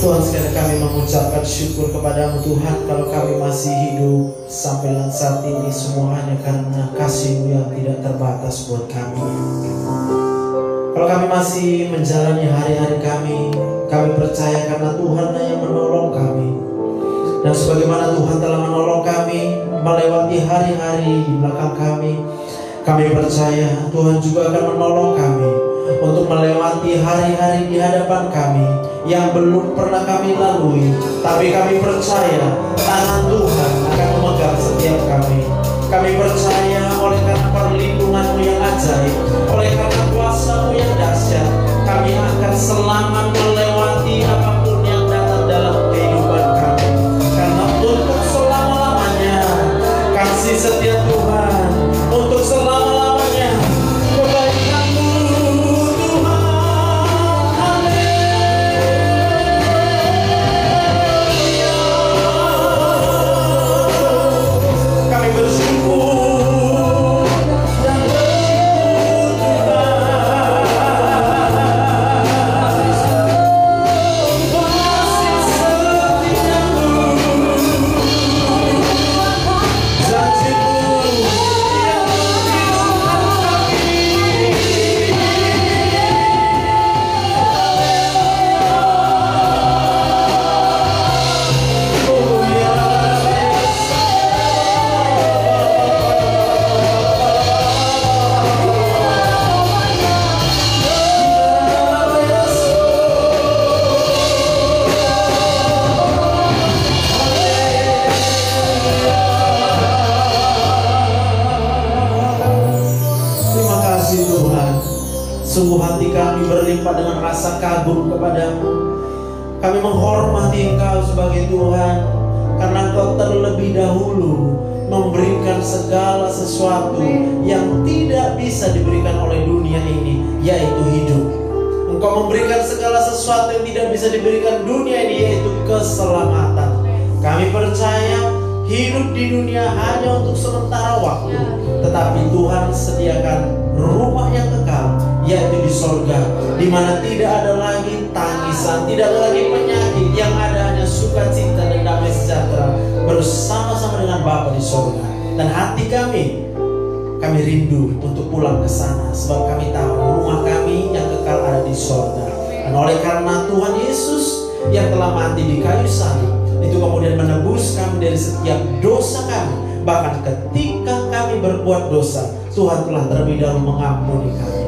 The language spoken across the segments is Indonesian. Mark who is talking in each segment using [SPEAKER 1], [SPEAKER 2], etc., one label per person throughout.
[SPEAKER 1] Tuhan, sekali kami mengucapkan syukur kepadamu Tuhan, kalau kami masih hidup sampai saat ini semua hanya karena kasih-Mu yang tidak terbatas buat kami. Kalau kami masih menjalani hari-hari kami percaya karena Tuhan yang menolong kami. Dan sebagaimana Tuhan telah menolong kami melewati hari-hari di belakang kami percaya Tuhan juga akan menolong kami untuk melewati hari-hari di hadapan kami yang belum pernah kami lalui. Tapi kami percaya tangan Tuhan akan memegang setiap kami. Kami percaya oleh karena perlindungan-Mu yang ajaib, oleh karena kuasa-Mu yang dahsyat, kami akan selamat melewati apapun yang datang dalam kehidupan kami. Karena untuk selama-lamanya kasih setia Tuhan, untuk selama-lamanya kebaikan-Mu Tuhan. Kami bersyukur dan sungguh hati kami berlimpah dengan rasa kagum kepadamu. Kami menghormati Engkau sebagai Tuhan, karena Engkau terlebih dahulu memberikan segala sesuatu yang tidak bisa diberikan oleh dunia ini, yaitu hidup. Engkau memberikan segala sesuatu yang tidak bisa diberikan dunia ini, yaitu keselamatan. Kami percaya hidup di dunia hanya untuk sementara waktu, tetapi Tuhan sediakan rumah yang kekal, yaitu di sorga, di mana tidak ada lagi tangisan, tidak ada lagi penyakit, yang ada hanya sukacita dan damai sejahtera bersama-sama dengan Bapa di sorga. Dan hati kami rindu untuk pulang ke sana, sebab kami tahu rumah kami yang kekal ada di sorga. Dan oleh karena Tuhan Yesus yang telah mati di kayu salib itu kemudian menebus kami dari setiap dosa kami, bahkan ketika kami berbuat dosa, Tuhan telah terlebih dahulu mengampuni kami.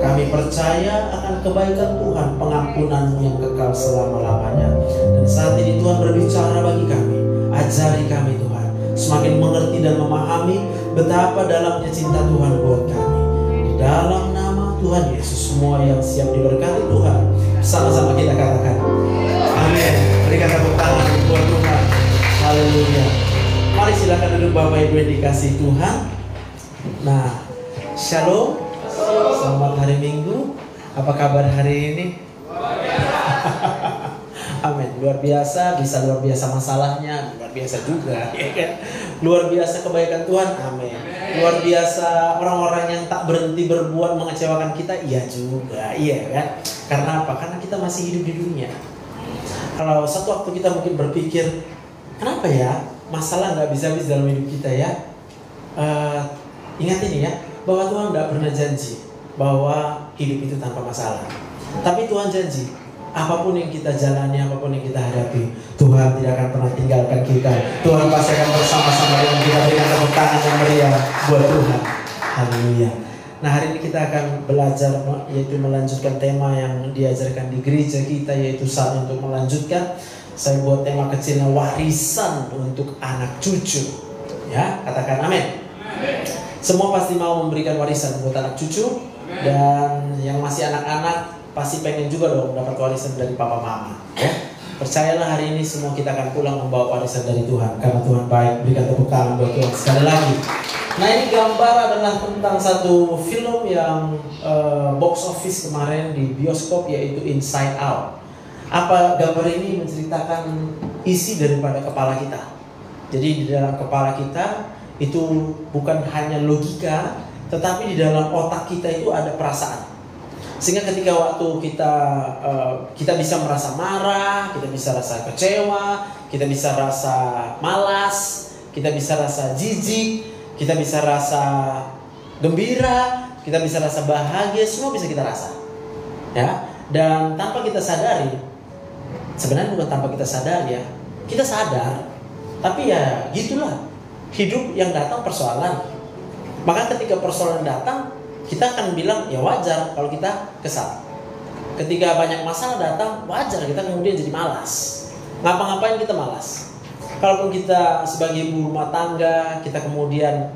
[SPEAKER 1] Kami percaya akan kebaikan Tuhan, pengampunan-Mu yang kekal selama-lamanya. Dan saat ini Tuhan berbicara bagi kami, ajari kami Tuhan, semakin mengerti dan memahami betapa dalamnya cinta Tuhan buat kami. Di dalam nama Tuhan Yesus, semua yang siap diberkati Tuhan, sama-sama kita katakan amin. Berikan tepuk tangan buat Tuhan. Haleluya. Mari silakan duduk Bapak Ibu yang dikasihi Tuhan. Nah, shalom. Selamat hari Minggu. Apa kabar hari ini? Amin. Luar biasa, bisa luar biasa masalahnya, luar biasa juga, ya kan? Luar biasa kebaikan Tuhan, amin. Luar biasa orang-orang yang tak berhenti berbuat mengecewakan kita, iya juga, iya kan? Karena apa? Karena kita masih hidup di dunia. Kalau satu waktu kita mungkin berpikir, kenapa ya masalah nggak bisa habis dalam hidup kita ya? Ingat ini ya, bahwa Tuhan tidak pernah janji bahwa hidup itu tanpa masalah. Tapi Tuhan janji, apapun yang kita jalani, apapun yang kita hadapi, Tuhan tidak akan pernah tinggalkan kita. Tuhan pasti akan bersama-sama dengan kita. Berikan tepuk tangan yang meriah buat Tuhan. Haleluya. Nah, hari ini kita akan belajar, yaitu melanjutkan tema yang diajarkan di gereja kita, yaitu saat untuk melanjutkan. Saya buat tema kecilnya warisan untuk anak cucu. Ya, katakan amin. Semua pasti mau memberikan warisan buat anak cucu. Dan yang masih anak-anak pasti pengen juga dong dapat warisan dari papa mama, ya. Percayalah hari ini semua kita akan pulang membawa warisan dari Tuhan, karena Tuhan baik. Berikan tepuk tangan buat Tuhan sekali lagi. Nah, ini gambar adalah tentang satu film yang box office kemarin di bioskop, yaitu Inside Out. Apa gambar ini menceritakan isi daripada kepala kita. Jadi di dalam kepala kita itu bukan hanya logika, tetapi di dalam otak kita itu ada perasaan. Sehingga ketika waktu kita bisa merasa marah, kita bisa rasa kecewa, kita bisa rasa malas, kita bisa rasa jijik, kita bisa rasa gembira, kita bisa rasa bahagia, semua bisa kita rasa. Ya, dan tanpa kita sadari, sebenarnya bukan tanpa kita sadari ya, kita sadar, tapi ya gitulah hidup yang datang persoalan. Maka ketika persoalan datang, kita akan bilang ya wajar kalau kita kesal. Ketika banyak masalah datang, wajar kita kemudian jadi malas. Ngapa-ngapain kita malas. Kalaupun kita sebagai ibu rumah tangga, kita kemudian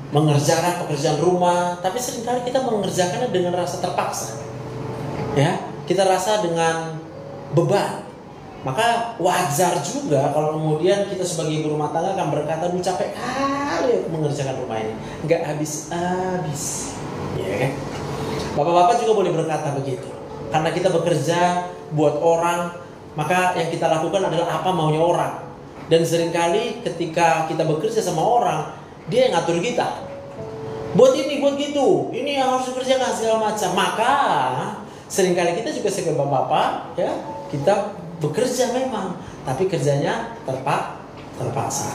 [SPEAKER 1] mengerjakan pekerjaan rumah, tapi seringkali kita mengerjakannya dengan rasa terpaksa. Ya, kita rasa dengan beban. Maka wajar juga kalau kemudian kita sebagai ibu rumah tangga akan berkata, "Duh, capek kali aku mengerjakan rumah ini, nggak habis-habis." Ya kan? Bapak-bapak juga boleh berkata begitu. Karena kita bekerja buat orang, maka yang kita lakukan adalah apa maunya orang. Dan seringkali ketika kita bekerja sama orang, dia yang ngatur kita. Buat ini, buat gitu, ini yang harus dikerjakan segala macam. Maka seringkali kita juga sebagai bapak-bapak, ya, kita bekerja memang, tapi kerjanya terpaksa.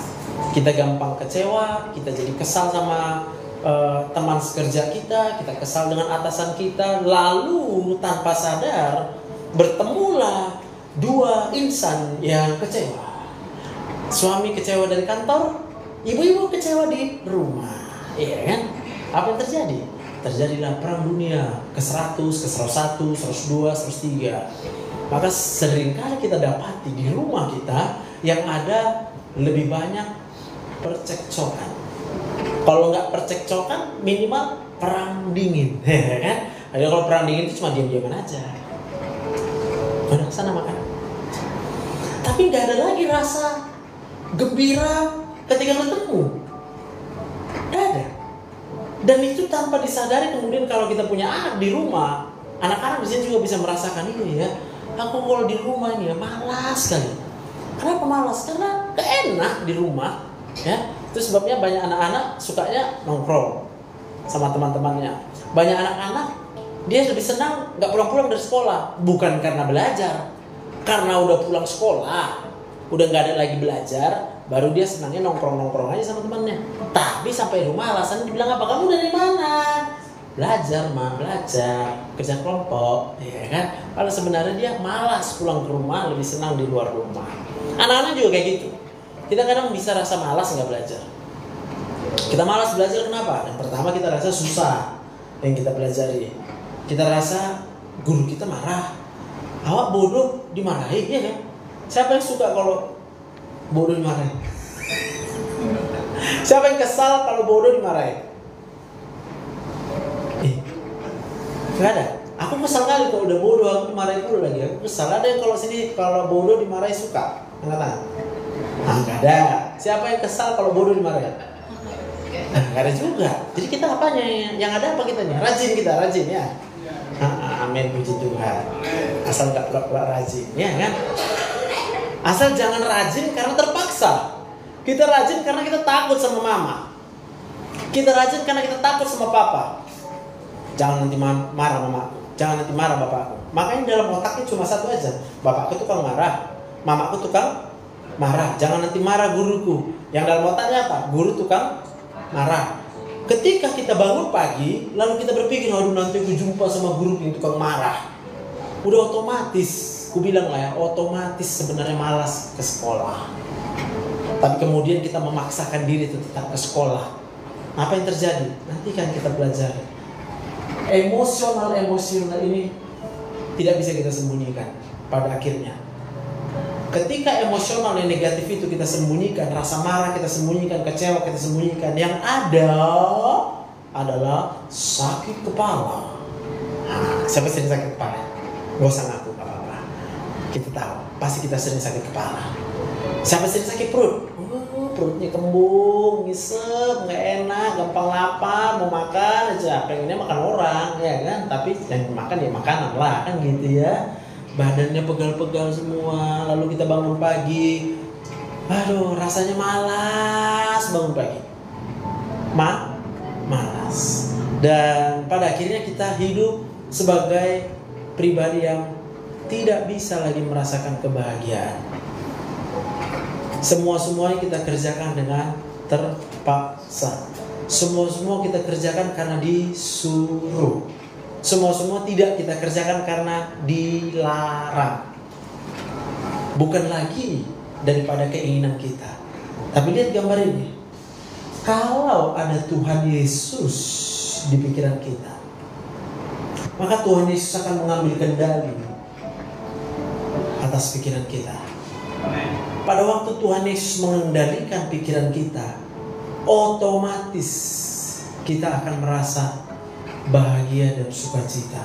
[SPEAKER 1] Kita gampang kecewa, kita jadi kesal sama teman sekerja kita kesal dengan atasan kita, lalu tanpa sadar bertemulah dua insan yang kecewa. Suami kecewa dari kantor, ibu-ibu kecewa di rumah, iya kan? Apa yang terjadi? Terjadilah perang dunia ke-100, ke-101, 102, 103. Maka seringkali kita dapati di rumah kita yang ada lebih banyak percekcokan. Kalau nggak percekcokan, minimal perang dingin, kan? Ada kalau perang dingin itu cuma diam-diaman aja. Udah sana makan. Tapi nggak ada lagi rasa gembira ketika bertemu. Nggak ada. Dan itu tanpa disadari kemudian kalau kita punya anak di rumah, anak-anak di sini juga bisa merasakan ini ya. Aku kalau di rumah ini ya malas sekali. Kenapa malas? Karena gak enak di rumah, ya. Itu sebabnya banyak anak-anak sukanya nongkrong sama teman-temannya. Banyak anak-anak dia lebih senang nggak pulang-pulang dari sekolah, bukan karena belajar, karena udah pulang sekolah, udah nggak ada lagi belajar, baru dia senangnya nongkrong-nongkrong aja sama temannya. Tapi sampai rumah alasannya dibilang apa? Kamu dari mana? Belajar, belajar, kerja kelompok, ya kan? Kalau sebenarnya dia malas pulang ke rumah, lebih senang di luar rumah. Anak-anak juga kayak gitu. Kita kadang bisa rasa malas nggak belajar. Kita malas belajar kenapa? Yang pertama kita rasa susah yang kita pelajari. Kita rasa guru kita marah. Awak bodoh dimarahi, ya kan? Siapa yang suka kalau bodoh dimarahi? Siapa yang kesal kalau bodoh dimarahi? Gak ada. Aku kesal kali kalau udah bodoh, aku dimarahi dulu lagi. Aku kesal. Ada yang kalau sini kalau bodoh dimarahi suka? Angkat tangan. Gak ada. Siapa yang kesal kalau bodoh dimarahi? Gak ada juga. Jadi kita apanya? Yang ada apa kita nih? Rajin kita, rajin ya. Amin, puji Tuhan. Asal gak pura-pura rajin, ya kan? Asal jangan rajin karena terpaksa. Kita rajin karena kita takut sama mama. Kita rajin karena kita takut sama papa. Jangan nanti marah mamaku, jangan nanti marah bapakku. Makanya dalam otaknya cuma satu aja. Bapakku tukang marah, mamaku tukang marah. Jangan nanti marah guruku. Yang dalam otaknya apa? Guru tukang marah. Ketika kita bangun pagi, lalu kita berpikir, aduh nanti aku jumpa sama guru yang tukang marah. Udah otomatis, aku bilang lah ya, otomatis sebenarnya malas ke sekolah. Tapi kemudian kita memaksakan diri tetap ke sekolah. Apa yang terjadi? Nanti kan kita belajar. Emosional ini tidak bisa kita sembunyikan pada akhirnya. Ketika emosional yang negatif itu kita sembunyikan, rasa marah kita sembunyikan, kecewa kita sembunyikan, yang ada adalah sakit kepala. Siapa sering sakit kepala? Gak usah ngaku, gak apa-apa. Kita tahu, pasti kita sering sakit kepala. Siapa sering sakit perut? Perutnya kembung, ngisep, nggak enak, gampang lapar, mau makan aja, pengennya makan orang, ya kan? Tapi yang makan ya makanan lah, kan gitu ya. Badannya pegal-pegal semua, lalu kita bangun pagi, aduh rasanya malas bangun pagi, malas. Dan pada akhirnya kita hidup sebagai pribadi yang tidak bisa lagi merasakan kebahagiaan. Semua-semuanya kita kerjakan dengan terpaksa. Semua kita kerjakan karena disuruh. Semua tidak kita kerjakan karena dilarang. Bukan lagi daripada keinginan kita. Tapi lihat gambar ini. Kalau ada Tuhan Yesus di pikiran kita, maka Tuhan Yesus akan mengambil kendali atas pikiran kita. Pada waktu Tuhan Yesus mengendalikan pikiran kita, otomatis kita akan merasa bahagia dan sukacita.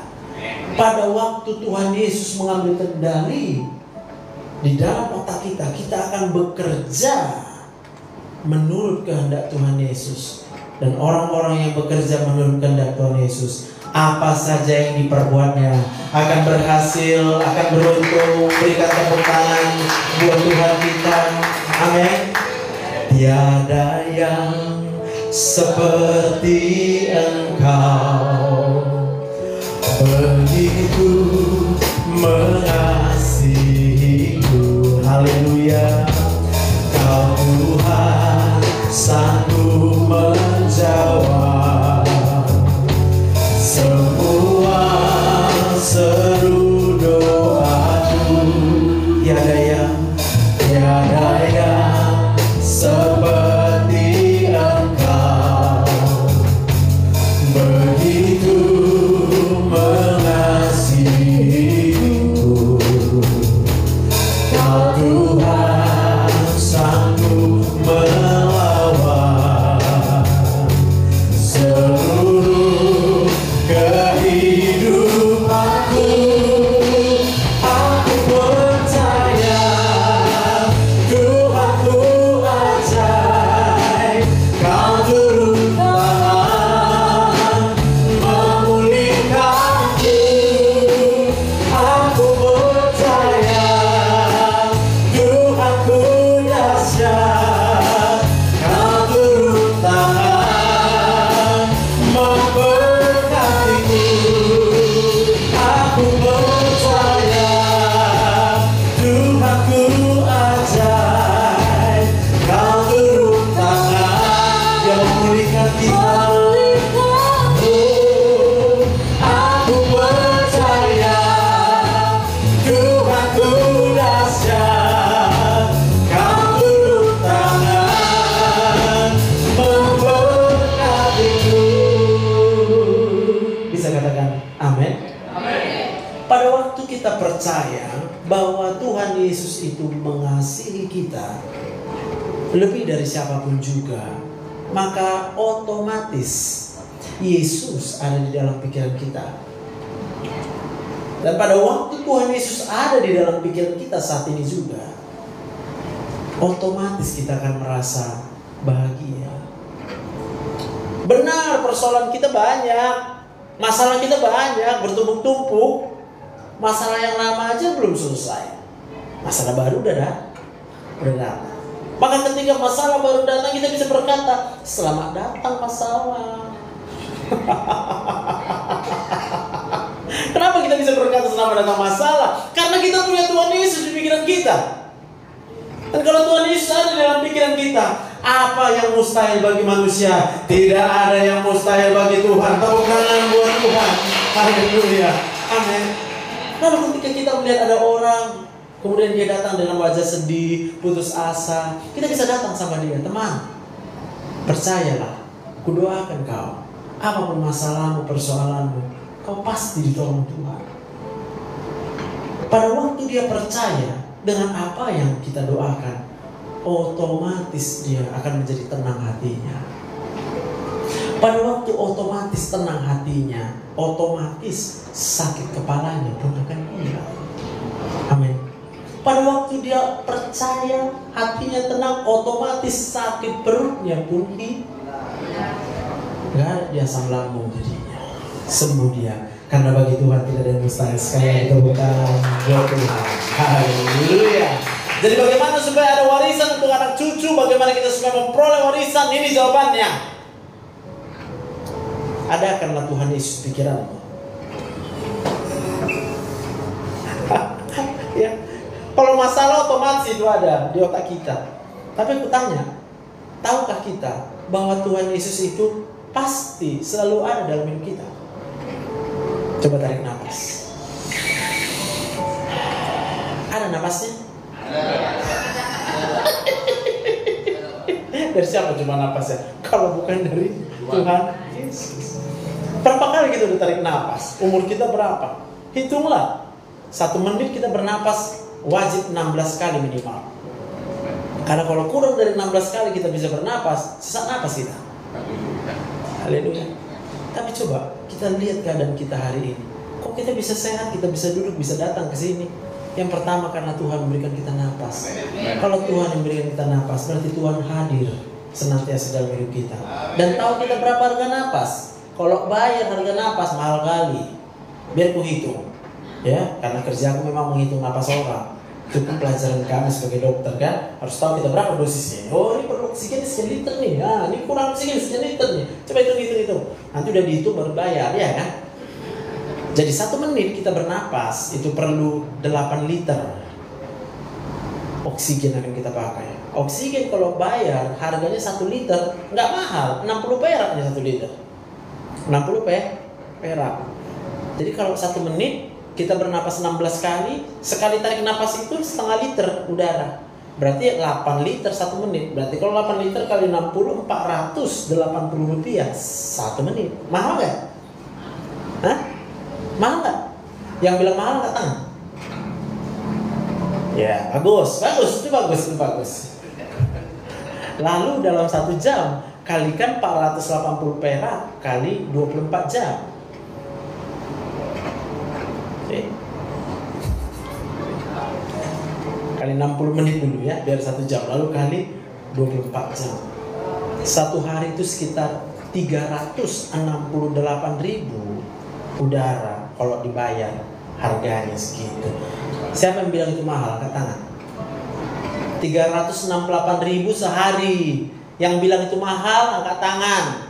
[SPEAKER 1] Pada waktu Tuhan Yesus mengambil kendali di dalam otak kita, kita akan bekerja menurut kehendak Tuhan Yesus. Dan orang-orang yang bekerja menurut kehendak Tuhan Yesus, apa saja yang diperbuatnya akan berhasil, akan beruntung. Berikan tepuk tangan buat Tuhan kita. Amin. Tiada yang seperti Engkau, begitu mengasihiku. Haleluya. Kau Tuhan sanggup menjawab semua seru doaku. Tiada yang seperti Engkau, begitu mengasihiku. Kau Tuhan sanggup melawan seluruh kehidupanku. Aku percaya Tuhanku ajaib. Kau turun tangan memulihkanku. Aku percaya Tuhanku dahsyat. Kau turun tangan memberkatiku. Aku percaya Tuhanku ajaib. Kau turun tangan yang memulihkan kita. Oh, aku percaya Tuhanku dahsyat. Kau turun tangan memberkatiku. Bisa katakan amin? Pada waktu kita percaya bahwa Tuhan Yesus itu mengasihi kita lebih dari siapapun juga, maka otomatis Yesus ada di dalam pikiran kita. Dan pada waktu Tuhan Yesus ada di dalam pikiran kita saat ini juga, otomatis kita akan merasa bahagia. Benar, persoalan kita banyak, masalah kita banyak, bertumpuk-tumpuk. Masalah yang lama aja belum selesai, masalah baru udah datang. Maka ketika masalah baru datang, kita bisa berkata, selamat datang masalah. Kenapa kita bisa berkata selamat datang masalah? Karena kita punya Tuhan Yesus di pikiran kita. Dan kalau Tuhan Yesus ada dalam pikiran kita, apa yang mustahil bagi manusia? Tidak ada yang mustahil bagi Tuhan. Tepuk tangan buat Tuhan. Haleluya. Amin. Lalu ketika kita melihat ada orang, kemudian dia datang dengan wajah sedih, putus asa, kita bisa datang sama dia, teman, percayalah, kudoakan kau. Apapun masalahmu, persoalanmu, kau pasti ditolong Tuhan. Pada waktu dia percaya dengan apa yang kita doakan, otomatis dia akan menjadi tenang hatinya. Pada waktu otomatis tenang hatinya, otomatis sakit kepalanya pun akan hilang. Amin. Pada waktu dia percaya, hatinya tenang, otomatis sakit perutnya pun hilang. Gak ada di asam lambung jadinya, sembuh dia. Karena bagi Tuhan tidak ada yang mustahil. Sekali itu bukan buat Tuhan. Haleluya. Jadi bagaimana supaya ada warisan untuk anak cucu? Bagaimana kita supaya memperoleh warisan? Ini jawabannya. Adakanlah Tuhan Yesus pikiranmu. Ya, kalau masalah otomatis itu ada di otak kita. Tapi aku tanya, tahukah kita bahwa Tuhan Yesus itu pasti selalu ada dalam hidup kita? Coba tarik nafas. Ada nafasnya? Dari siapa coba nafasnya? Kalau bukan dari Tuhan Yesus. Berapa kali kita udah tarik nafas? Umur kita berapa? Hitunglah. 1 menit kita bernapas wajib 16 kali minimal. Karena kalau kurang dari 16 kali kita bisa bernapas, sesak napas kita. Haleluya. Tapi coba kita lihat keadaan kita hari ini. Kok kita bisa sehat, kita bisa duduk, bisa datang ke sini? Yang pertama karena Tuhan memberikan kita napas. Kalau Tuhan memberikan kita napas, berarti Tuhan hadir senantiasa dalam hidup kita. Dan tahu kita berapa harga napas? Kalau bayar harga napas mahal kali. Biar ku hitung. Ya, karena kerjaku memang menghitung napas orang. Itu pun pelajaran kami sebagai dokter kan. Harus tahu kita berapa dosisnya. Oh, ini perlu oksigen sekian liter nih. Nah, ini kurang oksigen sekian liter nih. Coba hitung. Nanti udah dihitung baru bayar, ya kan? Jadi 1 menit kita bernapas itu perlu 8 liter oksigen akan kita pakai. Oksigen kalau bayar harganya 1 liter nggak mahal, 60 peraknya 1 liter. 60 perak. Jadi kalau 1 menit kita bernapas 16 kali, sekali tarik napas itu setengah liter udara. Berarti 8 liter 1 menit. Berarti kalau 8 liter kali 60, 480 rupiah 1 menit. Mahal nggak? Hah? Mahal nggak? Yang bilang mahal nggak tangan? Ya, bagus. Lalu dalam 1 jam kalikan 480 perak kali 24 jam. Oke. Kali 60 menit dulu ya, biar 1 jam. Lalu kali 24 jam. 1 hari itu sekitar 368.000 udara kalau dibayar harganya segitu. Siapa yang bilang itu mahal? Angkat tangan. 368.000 sehari. Yang bilang itu mahal, angkat tangan.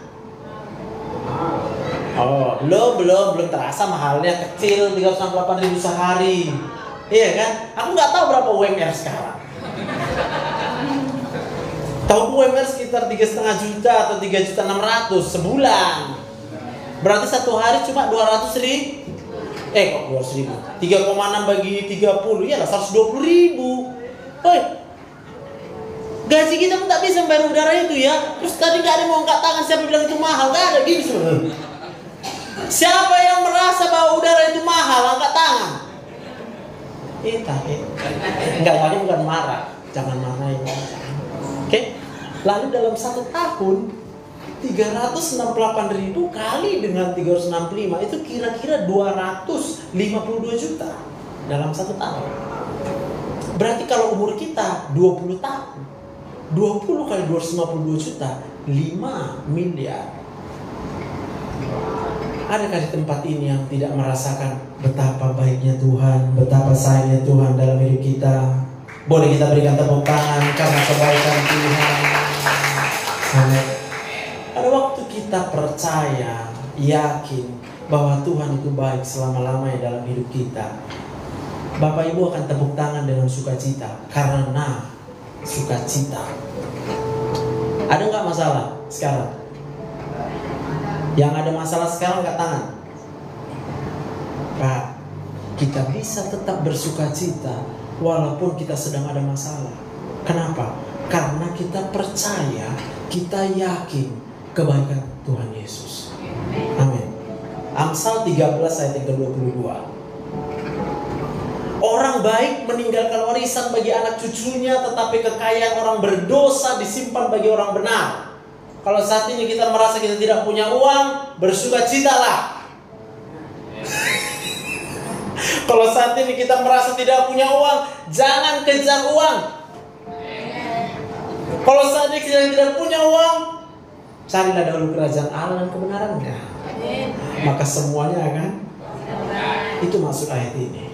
[SPEAKER 1] Oh, belum terasa mahalnya, kecil. 368.000 sehari. Iya kan? Aku nggak tahu berapa UMR sekarang. Tahu UMR sekitar 3,5 juta atau 3.600.000 sebulan. Berarti 1 hari cuma 200.000. Kok 200.000? 3,6 bagi 30, ya lah 120.000. Hoi, gaji kita pun tak bisa bayar udara itu ya. Terus tadi gak ada yang mau angkat tangan. Siapa bilang itu mahal? Gak ada gini sebenarnya. Siapa yang merasa bahwa udara itu mahal? Angkat tangan. Enggak, lagi bukan marah. Jangan marahin. Oke? Lalu dalam 1 tahun 368.000 kali dengan 365 itu kira-kira 252 juta dalam 1 tahun. Berarti kalau umur kita 20 tahun, 20 kali 252 juta, 5 miliar. Adakah di tempat ini yang tidak merasakan betapa baiknya Tuhan, betapa sayangnya Tuhan dalam hidup kita? Boleh kita berikan tepuk tangan karena kebaikan Tuhan. Amin. Pada waktu kita percaya, yakin bahwa Tuhan itu baik selama-lamanya dalam hidup kita, Bapak Ibu akan tepuk tangan dengan sukacita. Karena sukacita. Ada nggak masalah sekarang? Yang ada masalah sekarang nggak tangan? Pak, kita bisa tetap bersukacita walaupun kita sedang ada masalah. Kenapa? Karena kita percaya, kita yakin kebaikan Tuhan Yesus. Amin. Amsal 13 ayat 22. Orang baik meninggalkan warisan bagi anak cucunya, tetapi kekayaan orang berdosa disimpan bagi orang benar. Kalau saat ini kita merasa kita tidak punya uang, bersukacitalah. Kalau saat ini kita merasa tidak punya uang, jangan kejar uang. Kalau saat ini kita tidak punya uang, carilah dahulu kerajaan Allah dan kebenarannya, maka semuanya akan. Itu maksud ayat ini.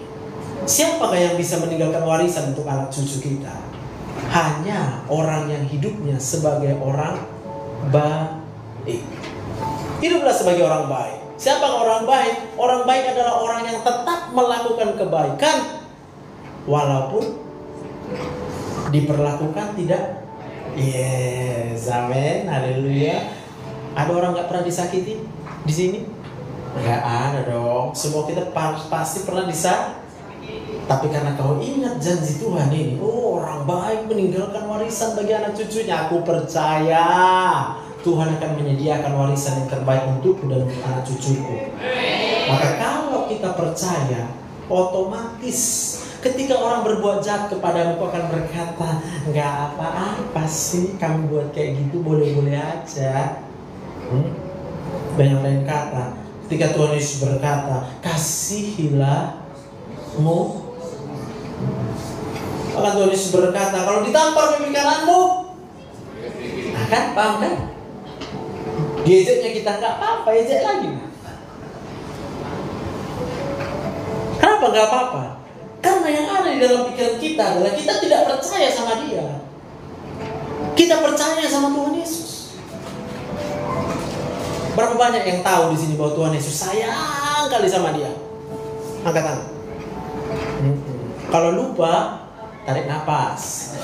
[SPEAKER 1] Siapakah yang bisa meninggalkan warisan untuk anak cucu kita? Hanya orang yang hidupnya sebagai orang baik. Hiduplah sebagai orang baik. Siapa orang baik? Orang baik adalah orang yang tetap melakukan kebaikan walaupun diperlakukan tidak. Yes, amin, haleluya. Ada orang nggak pernah disakiti di sini? Nggak ada dong. Semua kita pasti pernah disakiti. Tapi karena kau ingat janji Tuhan ini, orang baik meninggalkan warisan bagi anak cucunya. Aku percaya Tuhan akan menyediakan warisan yang terbaik untukku dan untuk anak cucuku. Maka kalau kita percaya, otomatis ketika orang berbuat jahat kepadamu, kau akan berkata, nggak apa-apa sih kamu buat kayak gitu, boleh-boleh aja. Banyak lain kata. Ketika Tuhan Yesus berkata, kasihilah mu, maka Tuhan Yesus berkata, kalau ditampar pipi kananmu, nah kan, paham kan? Diejeknya kita nggak apa-apa, ejek lagi. Kenapa nggak apa-apa? Karena yang ada di dalam pikiran kita adalah kita tidak percaya sama Dia. Kita percaya sama Tuhan Yesus. Berapa banyak yang tahu di sini bahwa Tuhan Yesus sayang kali sama dia? Angkat tangan. Kalau lupa, tarik nafas.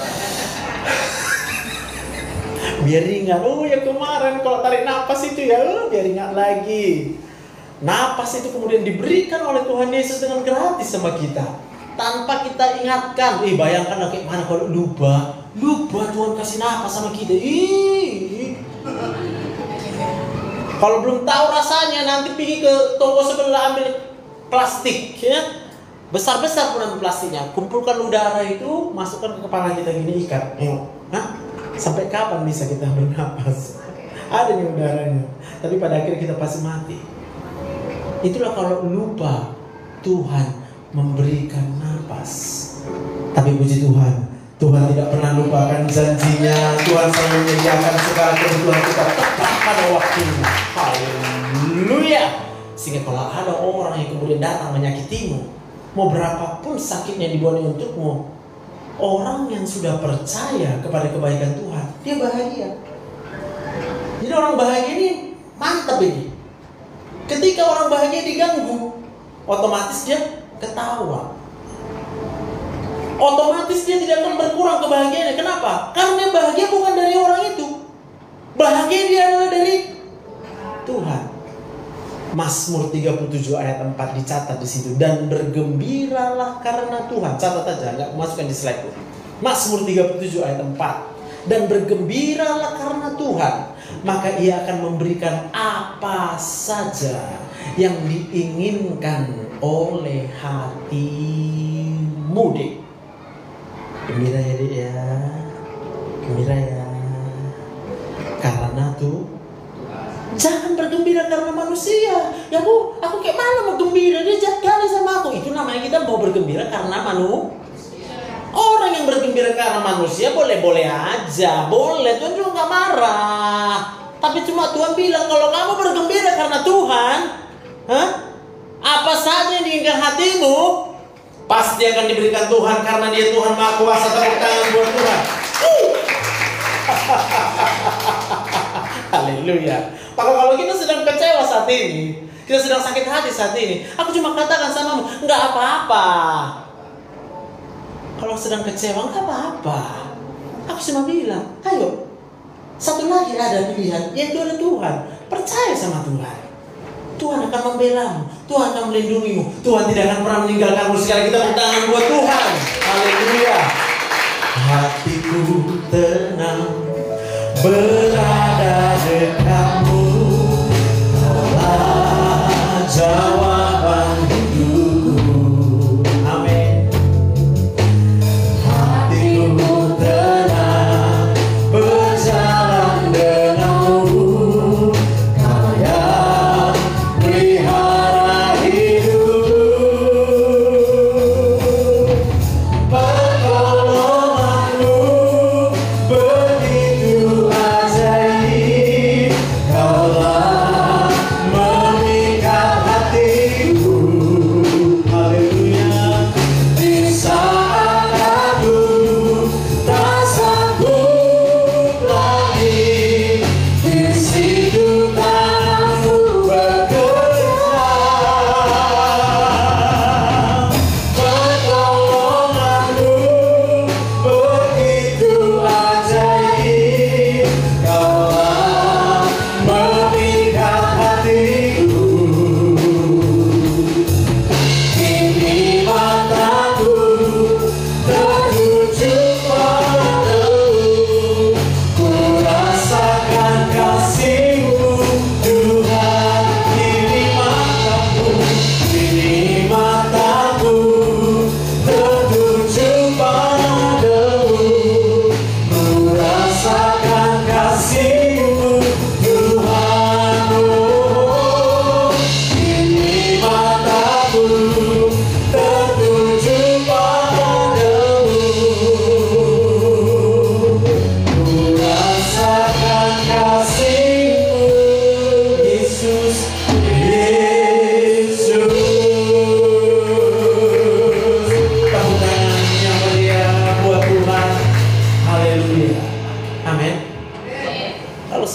[SPEAKER 1] Biar ingat. Oh ya kemarin kalau tarik nafas itu ya, biar ingat lagi. Nafas itu kemudian diberikan oleh Tuhan Yesus dengan gratis sama kita, tanpa kita ingatkan. Bayangkan kayak mana kalau lupa Tuhan kasih nafas sama kita. Kalau belum tahu rasanya, nanti pergi ke toko sebelah ambil plastik, ya. Besar-besar pun ambil plastiknya, kumpulkan udara itu, masukkan ke kepala kita gini, ikat. Sampai kapan bisa kita bernapas? Ada nih udaranya, tapi pada akhirnya kita pasti mati. Itulah kalau lupa Tuhan memberikan napas. Tapi puji Tuhan, Tuhan tidak pernah lupakan janjinya. Tuhan selalu menyediakan segala kebutuhan kita tepat pada waktunya. Haleluya. Sehingga kalau ada orang yang kemudian datang menyakitimu, mau berapapun sakitnya dibuatnya untukmu, orang yang sudah percaya kepada kebaikan Tuhan, dia bahagia. Jadi orang bahagia ini mantap ini. Ketika orang bahagia diganggu, otomatis dia ketawa. Otomatis dia tidak akan berkurang kebahagiaannya. Kenapa? Karena bahagia bukan dari orang itu. Bahagia dia adalah dari Tuhan. Mazmur 37 ayat 4 dicatat di situ. Dan bergembiralah karena Tuhan. Catat aja, nggak masukkan di slide. Mazmur 37 ayat 4. Dan bergembiralah karena Tuhan, maka Ia akan memberikan apa saja yang diinginkan oleh hatimu, Dek. Gembira ya, Dek ya. Gembira ya. Karena tuh, jangan bergembira karena manusia. Ya aku kayak mana mau gembira, dia jahat kali sama aku. Itu namanya kita mau bergembira karena manusia. Orang yang bergembira karena manusia boleh-boleh aja, boleh, Tuhan juga gak marah. Tapi cuma Tuhan bilang kalau kamu bergembira karena Tuhan, apa saja yang diinginkan hatimu pasti akan diberikan Tuhan, karena Dia Tuhan Maha Kuasa. Tepuk tangan buat Tuhan. Haleluya. Maka kalau kita sedang kecewa saat ini, kita sedang sakit hati saat ini, aku cuma katakan samamu, nggak apa-apa. Kalau sedang kecewa, nggak apa-apa. Aku cuma bilang, ayo, satu lagi ada pilihan, yaitu ada Tuhan. Percaya sama Tuhan. Tuhan akan membelamu, Tuhan akan melindungimu, Tuhan tidak akan pernah meninggalkanmu. Sekali kita bertangan buat Tuhan. Haleluya. Hatiku tenang berada dekatmu, Allah jawaban hidupku. Amin. Hatiku tenang berjalan denganmu, Kau yang pelihara hidupku. Pertolonganmu begitu ajaib, Kau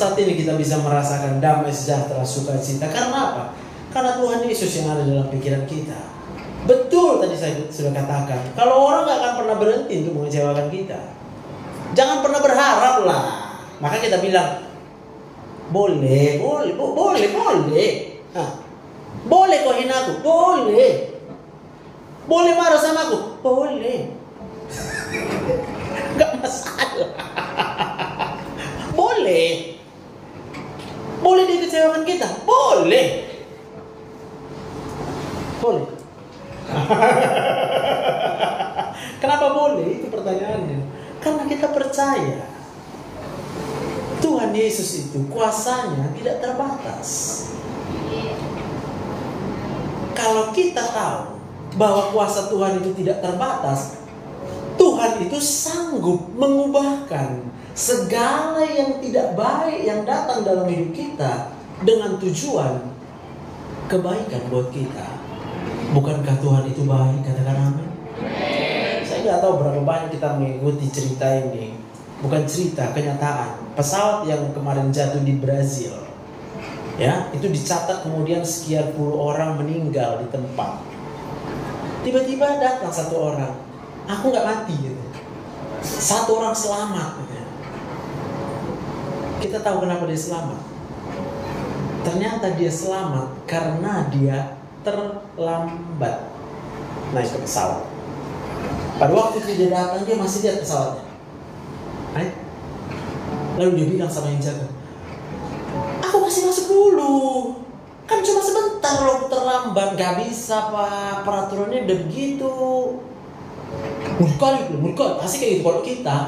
[SPEAKER 1] saat ini kita bisa merasakan damai, sejahtera, sukacita. Karena apa? Karena Tuhan Yesus yang ada dalam pikiran kita. Betul tadi saya sudah katakan, kalau orang gak akan pernah berhenti untuk mengecewakan kita. Jangan pernah berharap lah. Maka kita bilang, boleh. Boleh kau hina aku? Boleh. Boleh marah sama aku? Boleh. Gak masalah. Boleh. Boleh dikecewakan kita? Boleh. Boleh. Kenapa boleh? Itu pertanyaannya. Karena kita percaya Tuhan Yesus itu kuasanya tidak terbatas. Kalau kita tahu bahwa kuasa Tuhan itu tidak terbatas, Tuhan itu sanggup mengubahkan segala yang tidak baik yang datang dalam hidup kita dengan tujuan kebaikan buat kita. Bukankah Tuhan itu baik? Katakan amin. Saya nggak tahu berapa banyak kita mengikuti cerita ini. Bukan cerita, kenyataan. Pesawat yang kemarin jatuh di Brazil, ya, itu dicatat kemudian sekian puluh orang meninggal di tempat. Tiba-tiba datang satu orang, aku nggak mati gitu. Satu orang selamat gitu. Kita tahu kenapa dia selamat. Ternyata dia selamat karena dia terlambat naik ke pesawat. Pada waktu itu dia datang, dia masih lihat pesawatnya. Lalu dia bilang sama yang jaga, aku masih masuk dulu. Kan cuma sebentar loh terlambat. Gak bisa pak, peraturannya udah begitu. Murka, pasti kayak gitu kalau kita.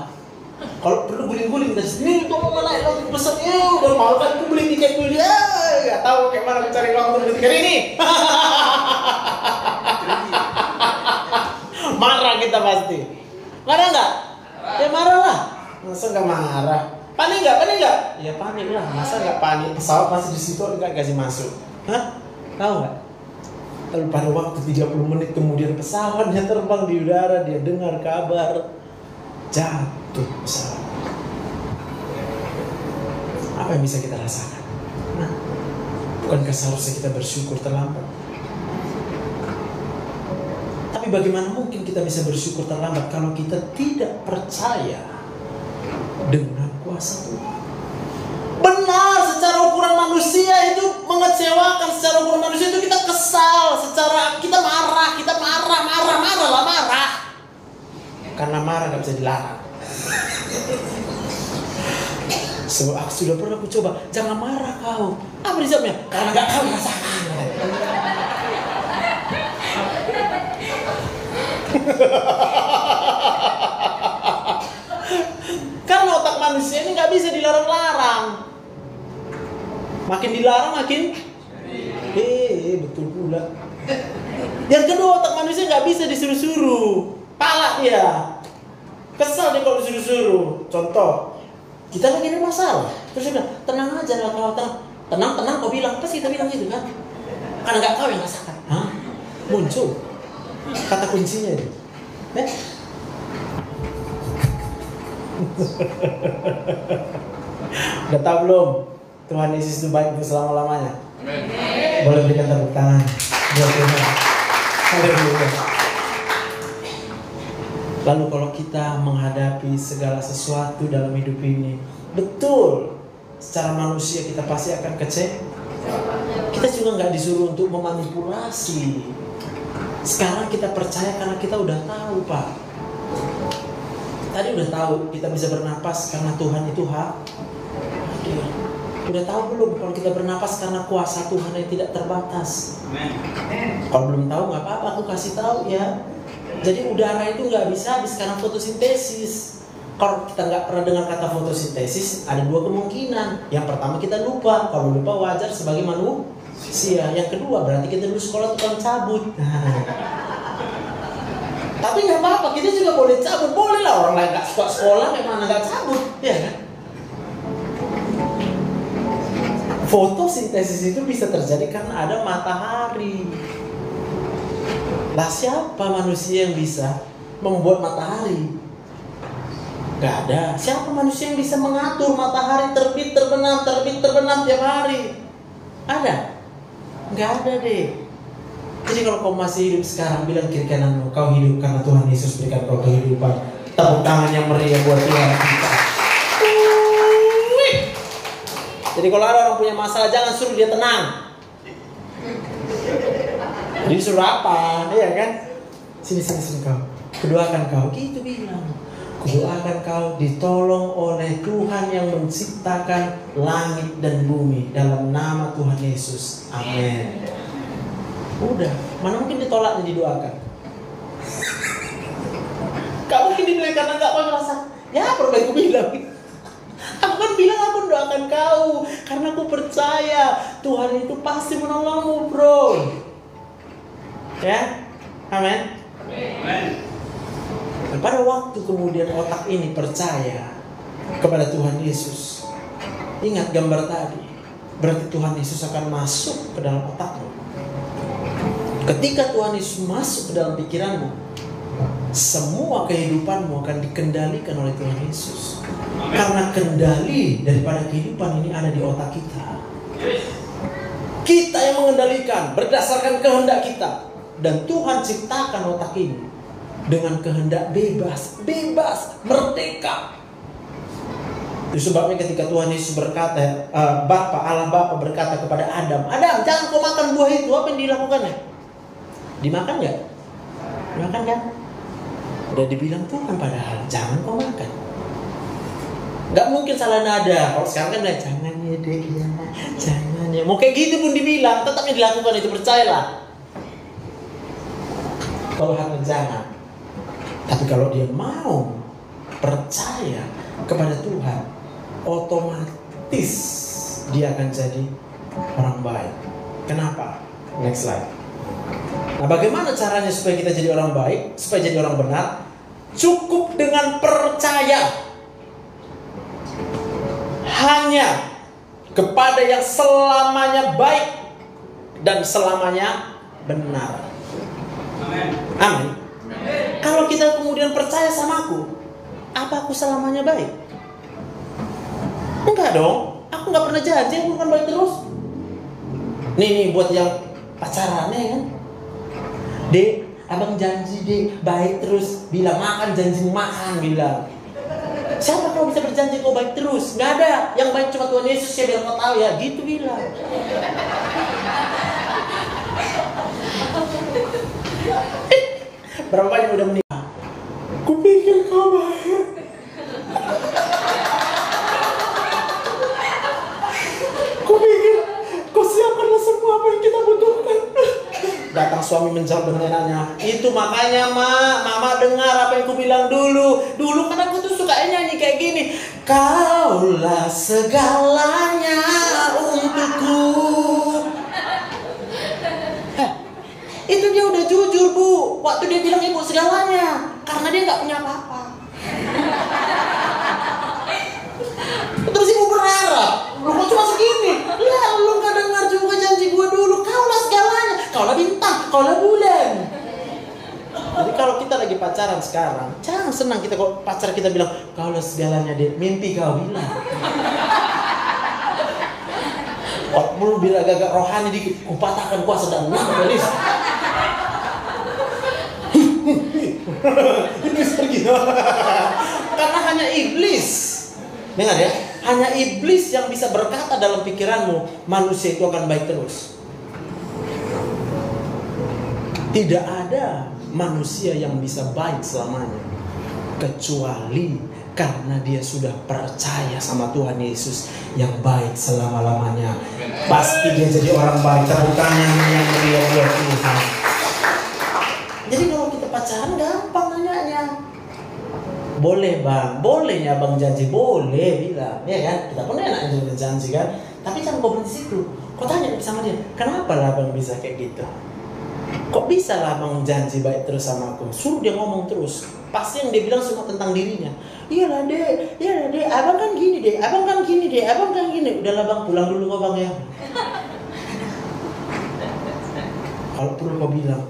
[SPEAKER 1] Kalau perlu guling-guling dari sini, tolong naik langsung pesannya. Udah mau kan aku beli tiket dulu ya. Gak tahu kayak mana mencari uang untuk beli tiket ini. Marah kita pasti. Marah nggak? Ya marah lah. Masa nggak marah? Panik nggak? Ya panik lah. Masa nggak panik? Pesawat masih di situ nggak kasih masuk. Hah? Tahu nggak? Lalu pada waktu 30 menit kemudian pesawatnya terbang di udara, dia dengar kabar jatuh pesawat. Apa yang bisa kita rasakan? Nah, bukankah seharusnya kita bersyukur terlambat? Tapi bagaimana mungkin kita bisa bersyukur terlambat kalau kita tidak percaya dengan kuasa Tuhan? Benar, secara ukuran manusia itu mengecewakan, secara ukuran manusia itu kita kesal, secara kita marah. Karena marah gak bisa dilarang. So, aku sudah pernah coba, jangan marah kau. Apa dijawabnya? Karena gak kau rasakan. Karena otak manusia ini gak bisa dilarang-larang. Makin dilarang makin betul pula. Yang kedua, otak manusia gak bisa disuruh-suruh. Palak dia. Kesal dia kalau disuruh-suruh. Contoh, kita lagi ada masalah, terus dia bilang, tenang aja lah kau, tenang kau bilang. Pasti kita bilang gitu kan. Karena gak kau yang rasakan. Hah? Muncul kata kuncinya itu. Udah tahu belum? Tuhan Yesus itu baik untuk selama-lamanya. Boleh berikan tepuk tangan buat Tuhan. Haleluya. Lalu kalau kita menghadapi segala sesuatu dalam hidup ini, betul, secara manusia kita pasti akan kecewa. Kita juga nggak disuruh untuk memanipulasi. Sekarang kita percaya karena kita udah tahu, Pak. Tadi udah tahu kita bisa bernapas karena Tuhan itu hadir. Udah tahu belum kalau kita bernapas karena kuasa Tuhan yang tidak terbatas? Kalau belum tahu nggak apa-apa, aku kasih tahu ya. Jadi udara itu nggak bisa habis karena fotosintesis. Kalau kita nggak pernah dengar kata fotosintesis, ada dua kemungkinan. Yang pertama kita lupa. Kalau lupa wajar sebagai manusia. Yang kedua berarti kita dulu sekolah tukang cabut. Tapi nggak apa-apa, kita juga boleh cabut. Boleh lah, orang lain nggak suka sekolah, memang nggak cabut, ya kan? Fotosintesis itu bisa terjadi karena ada matahari. Lah siapa manusia yang bisa membuat matahari? Gak ada. Siapa manusia yang bisa mengatur matahari terbit terbenam tiap hari? Ada? Gak ada deh. Jadi kalau kau masih hidup sekarang, bilang kiri kananmu, kau hidup karena Tuhan Yesus berikan kau kehidupan. Tepuk tangan yang meriah buat Tuhan kita. Jadi kalau ada orang punya masalah, jangan suruh dia tenang. Jadi suruh apa? Iya kan? Sini kau. Kudoakan kau. Gitu bilang. Kudoakan kau ditolong oleh Tuhan yang menciptakan langit dan bumi dalam nama Tuhan Yesus. Amin. Udah. Mana mungkin ditolak dan didoakan? Gak mungkin dinilai karena gak mau merasa. Ya perlu aku bilang. Aku kan bilang aku doakan kau karena aku percaya Tuhan itu pasti menolongmu, bro. Ya, amin. Dan pada waktu kemudian otak ini percaya kepada Tuhan Yesus, ingat gambar tadi, berarti Tuhan Yesus akan masuk ke dalam otakmu. Ketika Tuhan Yesus masuk ke dalam pikiranmu, semua kehidupanmu akan dikendalikan oleh Tuhan Yesus. Karena kendali daripada kehidupan ini ada di otak kita. Kita yang mengendalikan berdasarkan kehendak kita. Dan Tuhan ciptakan otak ini dengan kehendak bebas, merdeka. Itu sebabnya ketika Tuhan Yesus berkata, Allah Bapa berkata kepada Adam, jangan kau makan buah itu. Apa yang dilakukannya? Dimakan nggak? Dimakan kan? Udah dibilang Tuhan padahal jangan kau makan. Gak mungkin salah nada. Kalau sekarang kan jangan ya dek ya, jangan ya. Mau kayak gitu pun dibilang, tetapnya dilakukan itu, percayalah. Kalau hanya jangan. Tapi kalau dia mau percaya kepada Tuhan, otomatis dia akan jadi orang baik. Kenapa? Next slide. Nah, bagaimana caranya supaya kita jadi orang baik, supaya jadi orang benar? Cukup dengan percaya hanya kepada yang selamanya baik dan selamanya benar. Amin. Kalau kita kemudian percaya sama aku, apa aku selamanya baik? Enggak dong. Aku nggak pernah janji aku akan baik terus. Nih buat yang pacaran ya kan. Dek, abang janji dek baik terus. Bilang makan, janji makan bilang. Siapa kau bisa berjanji kau baik terus? Nggak ada. Yang baik cuma Tuhan Yesus ya, biar kau tahu ya. Gitu bilang. Berapa banyak udah menikah? Kupikir kau baik. Kupikir kau siapkanlah semua apa yang kita butuhkan. Datang suami menjawab dengan enaknya. Itu makanya mama dengar apa yang ku bilang dulu. Dulu kan aku tuh suka nyanyi kayak gini. Kaulah segalanya untukku. Itu dia udah jujur bu. Waktu dia bilang ibu segalanya. Karena dia gak punya apa-apa. Terus ibu berharap, lu kok cuma segini? Lah lu gak dengar juga janji gue dulu. Kaulah segalanya. Kaulah bintang, kaulah bulan. Jadi kalau kita lagi pacaran sekarang, jangan senang kita kalau pacar kita bilang kaulah segalanya deh. Mimpi kau bilang. Waktu biar agak-agak rohani dikit, kupatahkan kuasa dan garis. Iblis pergi. Karena hanya iblis. Dengar ya, hanya iblis yang bisa berkata dalam pikiranmu, manusia itu akan baik terus. Tidak ada manusia yang bisa baik selamanya, kecuali karena dia sudah percaya sama Tuhan Yesus yang baik selama-lamanya. Pasti dia jadi orang baik. Tepuk tangan yang meriah buat Tuhan. Jadi kalau kita pacaran gampang nanyanya. Boleh bang, boleh ya bang janji, boleh bilang, ya kan? Kita pun enak juga janji kan. Tapi jangan kau berhenti situ. Kau tanya sama dia, kenapa lah bang bisa kayak gitu? Kok bisa lah bang janji baik terus sama aku? Suruh dia ngomong terus. Pasti yang dia bilang semua tentang dirinya. Iyalah dek, abang kan gini deh, abang kan gini deh, abang kan gini. Udahlah bang, pulang dulu kok bang ya. Kalau perlu kau bilang,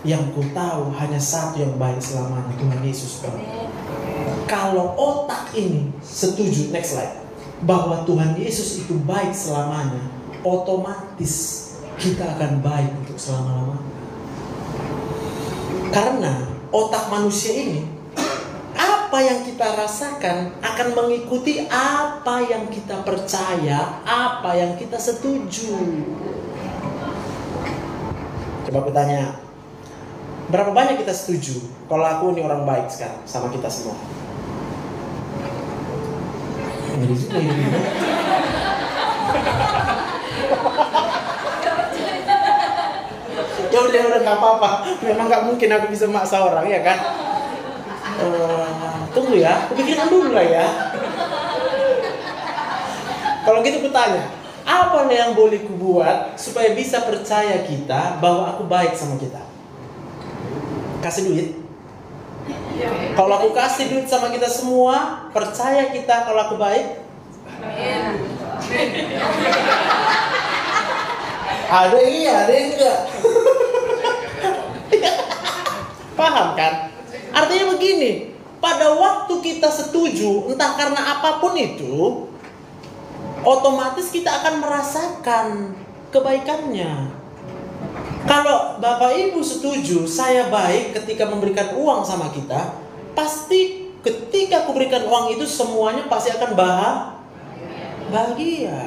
[SPEAKER 1] yang ku tahu hanya satu yang baik selamanya, Tuhan Yesus bang. Kalau otak ini setuju, next slide, bahwa Tuhan Yesus itu baik selamanya, otomatis kita akan baik untuk selama-lamanya. Karena otak manusia ini, apa yang kita rasakan akan mengikuti apa yang kita percaya, apa yang kita setuju. Coba aku tanya, berapa banyak kita setuju kalau aku ini orang baik sekarang sama kita semua? Ngeri juga ini. Ya udah nggak apa-apa. Memang nggak mungkin aku bisa maksa orang, ya kan? Tunggu ya, aku pikirkan dulu lah ya. Kalau gitu aku tanya, apa yang boleh kubuat supaya bisa percaya kita bahwa aku baik sama kita? Kasih duit. Kalau aku kasih duit sama kita semua, percaya kita kalau aku baik? Ada iya, ada enggak. Paham kan? Artinya begini, pada waktu kita setuju, entah karena apapun itu, otomatis kita akan merasakan kebaikannya. Kalau Bapak Ibu setuju, saya baik ketika memberikan uang sama kita, pasti ketika aku berikan uang itu semuanya pasti akan bahagia.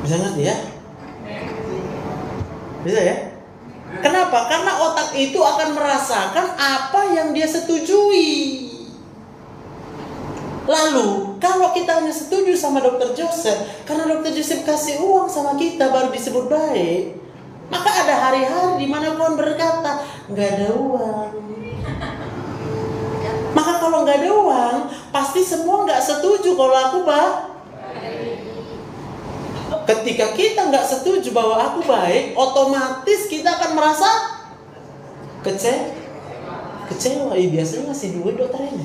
[SPEAKER 1] Bisa ngerti ya? Bisa ya? Kenapa? Karena otak itu akan merasakan apa yang dia setujui. Lalu, kalau kita hanya setuju sama Dr. Joseph, karena Dr. Joseph kasih uang sama kita baru disebut baik, maka ada hari-hari di mana Tuhan berkata, nggak ada uang. Maka kalau nggak ada uang, pasti semua nggak setuju kalau aku baik. Ketika kita nggak setuju bahwa aku baik, otomatis kita akan merasa kecewa. Biasanya ngasih duit dokter ini.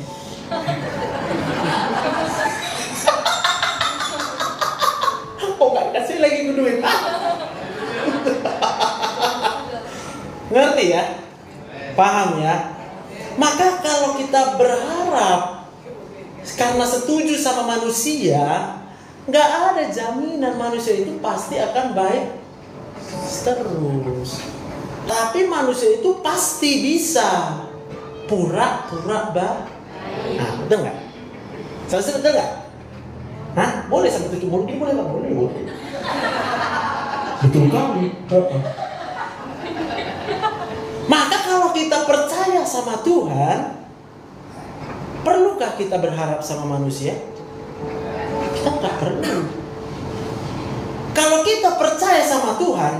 [SPEAKER 1] Kok nggak kasih lagi duit? Ngerti ya? Paham ya? Maka kalau kita berharap karena setuju sama manusia, nggak ada jaminan manusia itu pasti akan baik terus. Tapi manusia itu pasti bisa pura-pura baik. Nah, betul nggak? Selesai betul nggak? Hah? Boleh sampai tujuh mulut ini boleh nggak? Boleh. Betul kali. Maka kalau kita percaya sama Tuhan, perlukah kita berharap sama manusia? Kita nggak perlu. Kalau kita percaya sama Tuhan,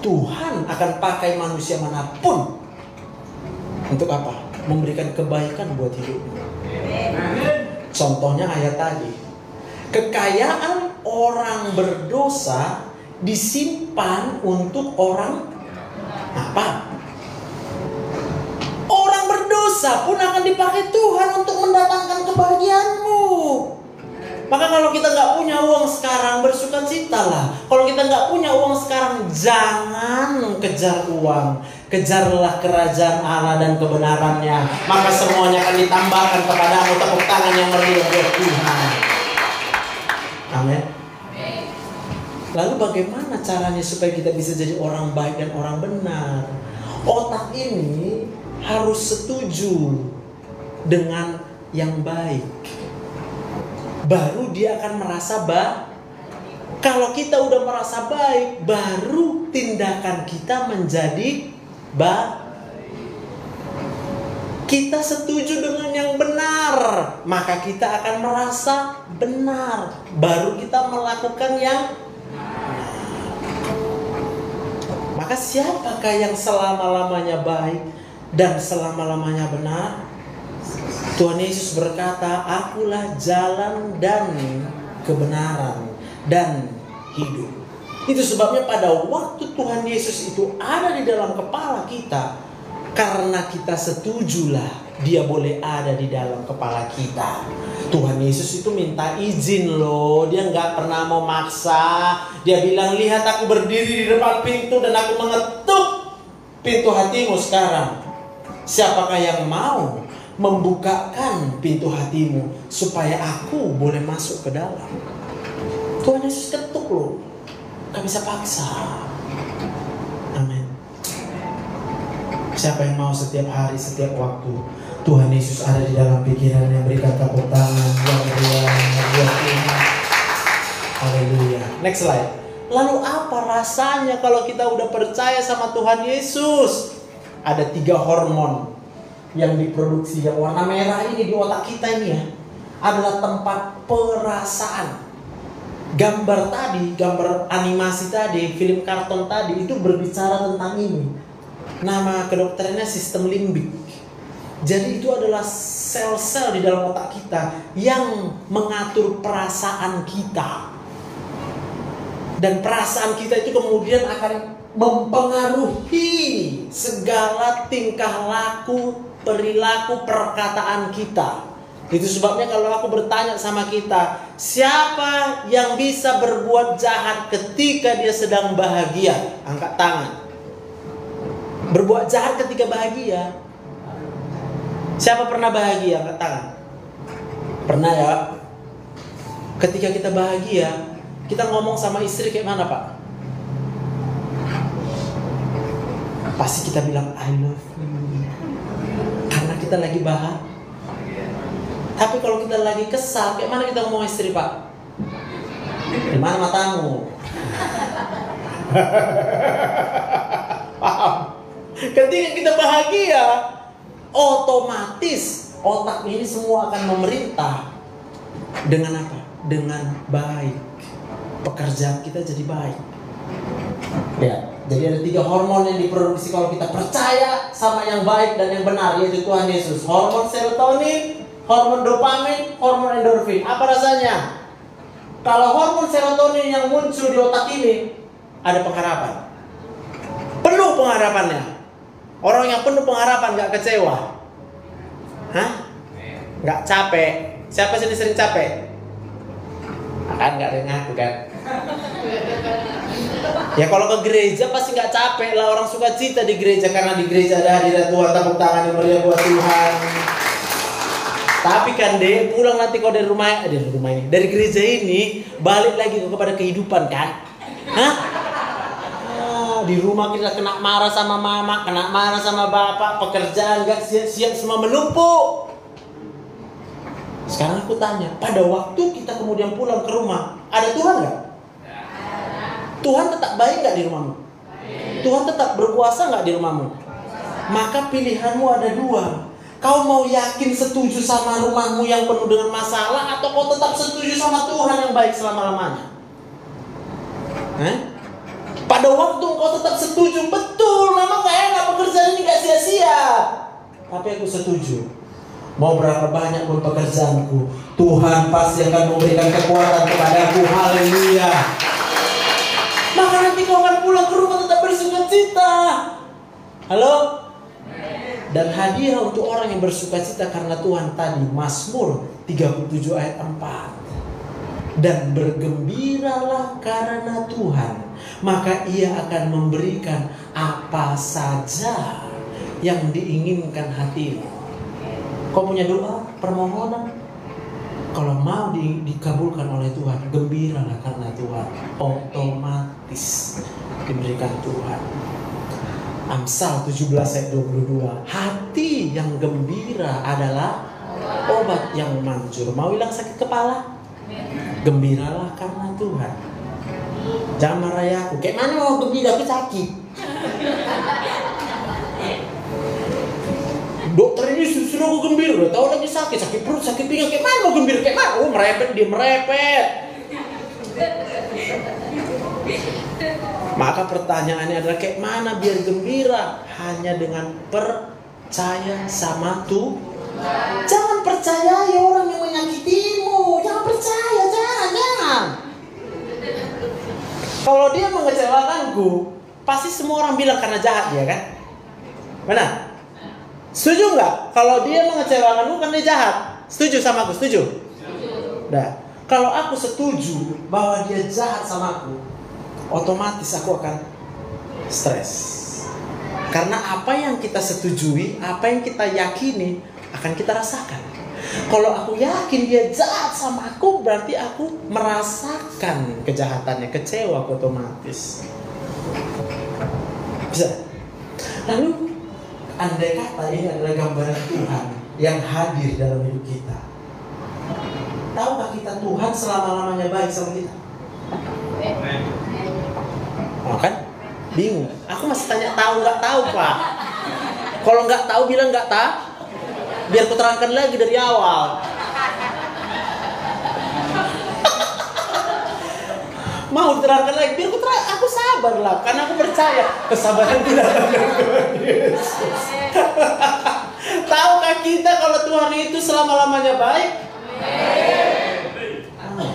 [SPEAKER 1] Tuhan akan pakai manusia manapun untuk apa? Memberikan kebaikan buat hidupnya. Contohnya ayat tadi, kekayaan orang berdosa disimpan untuk orang apa? Orang berdosa pun akan dipakai Tuhan untuk mendatangkan kebahagiaanmu. Maka kalau kita nggak punya uang sekarang, bersukacitalah. Kalau kita nggak punya uang sekarang, jangan kejar uang. Kejarlah kerajaan Allah dan kebenarannya. Maka semuanya akan ditambahkan kepadamu. Tepuk tangan yang meriah buat Tuhan. Amin. Lalu bagaimana caranya supaya kita bisa jadi orang baik dan orang benar? Otak ini harus setuju dengan yang baik. Baru dia akan merasa baik. Kalau kita udah merasa baik, baru tindakan kita menjadi baik. Kita setuju dengan yang benar, maka kita akan merasa benar. Baru kita melakukan yang maka siapakah yang selama-lamanya baik dan selama-lamanya benar? Tuhan Yesus berkata, akulah jalan dan kebenaran dan hidup. Itu sebabnya pada waktu Tuhan Yesus itu ada di dalam kepala kita, karena kita setujulah dia boleh ada di dalam kepala kita. Tuhan Yesus itu minta izin loh. Dia gak pernah mau maksa. Dia bilang, lihat aku berdiri di depan pintu dan aku mengetuk pintu hatimu sekarang. Siapakah yang mau membukakan pintu hatimu supaya aku boleh masuk ke dalam. Tuhan Yesus ketuk loh, gak bisa paksa. Amin. Siapa yang mau setiap hari, setiap waktu Tuhan Yesus ada di dalam pikirannya, berikan tepuk tangan yang meriah buat Tuhan. Haleluya. Next slide. Lalu apa rasanya kalau kita udah percaya sama Tuhan Yesus? Ada 3 hormon yang diproduksi. Yang warna merah ini di otak kita ini ya, adalah tempat perasaan. Gambar tadi, gambar animasi tadi, film karton tadi itu berbicara tentang ini. Nama kedokterannya sistem limbik. Jadi itu adalah sel-sel di dalam otak kita yang mengatur perasaan kita. Dan perasaan kita itu kemudian akan mempengaruhi segala tingkah laku, perilaku, perkataan kita. Itu sebabnya kalau aku bertanya sama kita, siapa yang bisa berbuat jahat ketika dia sedang bahagia? Angkat tangan. Berbuat jahat ketika bahagia. Siapa pernah bahagia? Angkat tangan. Pernah ya? Ketika kita bahagia, kita ngomong sama istri kayak mana, Pak? Pasti kita bilang I love you, karena kita lagi bahagia. Tapi kalau kita lagi kesal, kayak mana kita ngomong istri, Pak? Di mana matamu? Paham? Ketika kita bahagia, otomatis otak ini semua akan memerintah. Dengan apa? Dengan baik. Pekerjaan kita jadi baik. Ya, jadi ada 3 hormon yang diproduksi kalau kita percaya sama yang baik dan yang benar, yaitu Tuhan Yesus. Hormon serotonin, hormon dopamin, hormon endorfin. Apa rasanya? Kalau hormon serotonin yang muncul di otak ini, ada pengharapan. Penuh pengharapannya. Orang yang penuh pengharapan gak kecewa. Hah? Gak capek. Siapa sini sering capek? Kan gak ada yang ngaku kan? Ya kalau ke gereja pasti gak capek lah. Orang suka cita di gereja karena di gereja ada hadirat Tuhan. Tepuk tangan yang meriah buat Tuhan. Tapi kan deh, pulang nanti kalau dari rumah ini, dari gereja ini balik lagi kepada kehidupan kan? Hah? Di rumah kita kena marah sama mama, kena marah sama bapak, pekerjaan gak siap-siap, semua menumpuk. Sekarang aku tanya, pada waktu kita kemudian pulang ke rumah, ada Tuhan gak? Tuhan tetap baik gak di rumahmu? Tuhan tetap berkuasa gak di rumahmu? Maka pilihanmu ada 2. Kau mau yakin setuju sama rumahmu yang penuh dengan masalah, atau kau tetap setuju sama Tuhan yang baik selama-lamanya? Pada waktu kau tetap setuju, betul, memang gak enak, pekerjaan ini gak sia-sia. Tapi aku setuju. Mau berapa banyak pun pekerjaanku, Tuhan pasti akan memberikan kekuatan kepadaku. Haleluya. Maka nanti kau akan pulang ke rumah tetap bersukacita. Halo? Dan hadiah untuk orang yang bersukacita karena Tuhan tadi, Mazmur 37 ayat 4. Dan bergembiralah karena Tuhan, maka Ia akan memberikan apa saja yang diinginkan hatimu. Kau punya doa, permohonan, kalau mau dikabulkan oleh Tuhan, gembiralah karena Tuhan. Otomatis diberikan Tuhan. Amsal 17 ayat 22. Hati yang gembira adalah obat yang manjur. Mau hilang sakit kepala? Gembiralah karena Tuhan. Jangan marah ya aku. Kayak mana mau gembira, aku sakit. Dokter ini suruh aku gembira, udah tahu lagi sakit perut, sakit pinggang. Kayak mana mau gembira? Kayak mana? Oh merepet, dia merepet. Maka pertanyaannya adalah kayak mana biar gembira? Hanya dengan percaya sama Tuhan. Jangan percayai orang yang menyakitimu. Jangan percaya, jangan. Kalau dia mengecewakanku, pasti semua orang bilang karena jahat dia kan? Benar? Setuju nggak? Kalau dia mengecewakanmu kan dia jahat. Setuju sama aku? Setuju? Nah, kalau aku setuju bahwa dia jahat sama aku, otomatis aku akan stres. Karena apa yang kita setujui, apa yang kita yakini, akan kita rasakan. Kalau aku yakin dia jahat sama aku, berarti aku merasakan kejahatannya, kecewa aku otomatis. Bisa. Lalu andai kata ini adalah gambaran Tuhan yang hadir dalam hidup kita, tahukah kita Tuhan selama-lamanya baik sama kita? Oh kan? Bingung. Aku masih tanya tahu nggak tahu Pak. Kalau nggak tahu bilang nggak tahu. Biar ku terangkan lagi dari awal. Mau terangkan lagi, biar aku sabar lah, karena aku percaya kesabaran tidak akan Yesus. Tahukah kita kalau Tuhan itu selama-lamanya baik? Amin.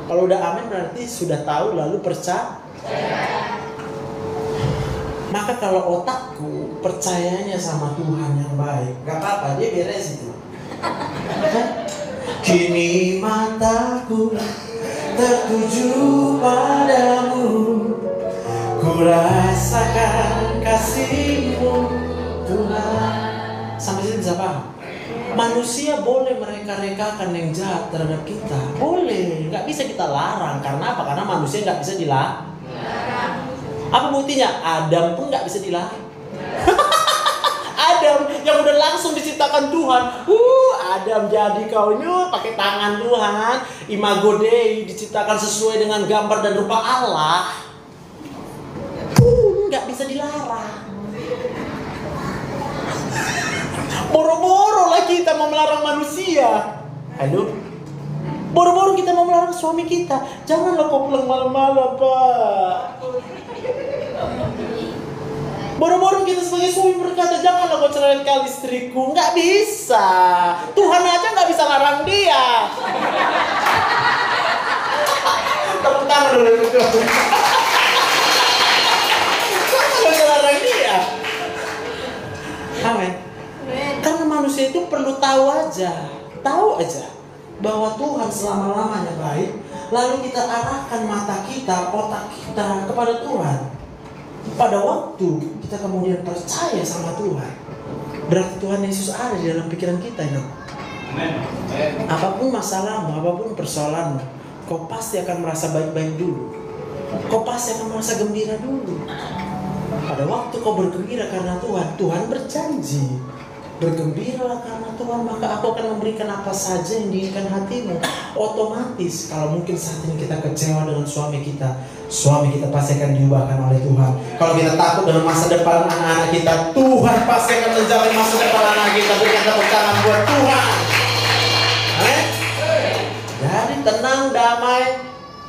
[SPEAKER 1] Kalau udah amin berarti sudah tahu lalu percaya. Maka kalau otakku percayanya sama Tuhan yang baik, gak apa-apa, dia beres itu. Kini mataku tertuju padamu, ku rasakan kasih-Mu Tuhan. Sampai sini bisa paham? Manusia boleh mereka-rekakan yang jahat terhadap kita, boleh, nggak bisa kita larang. Karena apa? Karena manusia nggak bisa dilarang. Apa buktinya? Adam pun nggak bisa dilarang. Adam yang udah langsung diciptakan Tuhan. Adam jadi kaunya pakai tangan Tuhan. Imago Dei, diciptakan sesuai dengan gambar dan rupa Allah. Nggak bisa dilarang. Boro-boro lah kita mau melarang manusia. Halo? Boro-boro kita mau melarang suami kita. Janganlah kau pulang malam-malam, Pak. Boro-boro kita sebagai suami berkata, janganlah kau ceraikan istriku. Nggak bisa. Tuhan aja nggak bisa larang dia. Tepuk tangan dulu. Nggak bisa larang dia. Amin. Karena manusia itu perlu tahu aja bahwa Tuhan selama-lamanya baik. Lalu kita arahkan mata kita, otak kita kepada Tuhan. Pada waktu kita kemudian percaya sama Tuhan, berarti Tuhan Yesus ada di dalam pikiran kita. Apapun masalahmu, apapun persoalanmu, kau pasti akan merasa baik-baik dulu. Kau pasti akan merasa gembira dulu. Pada waktu kau bergembira karena Tuhan, Tuhan berjanji, bergembiralah karena Tuhan, maka aku akan memberikan apa saja yang diinginkan hatimu. Otomatis kalau mungkin saat ini kita kecewa dengan suami kita pasti akan diubahkan oleh Tuhan. Kalau kita takut dengan masa depan anak-anak kita, Tuhan pasti akan menjalani masa depan anak kita. Berikan tepuk tangan buat Tuhan. Jadi tenang, damai,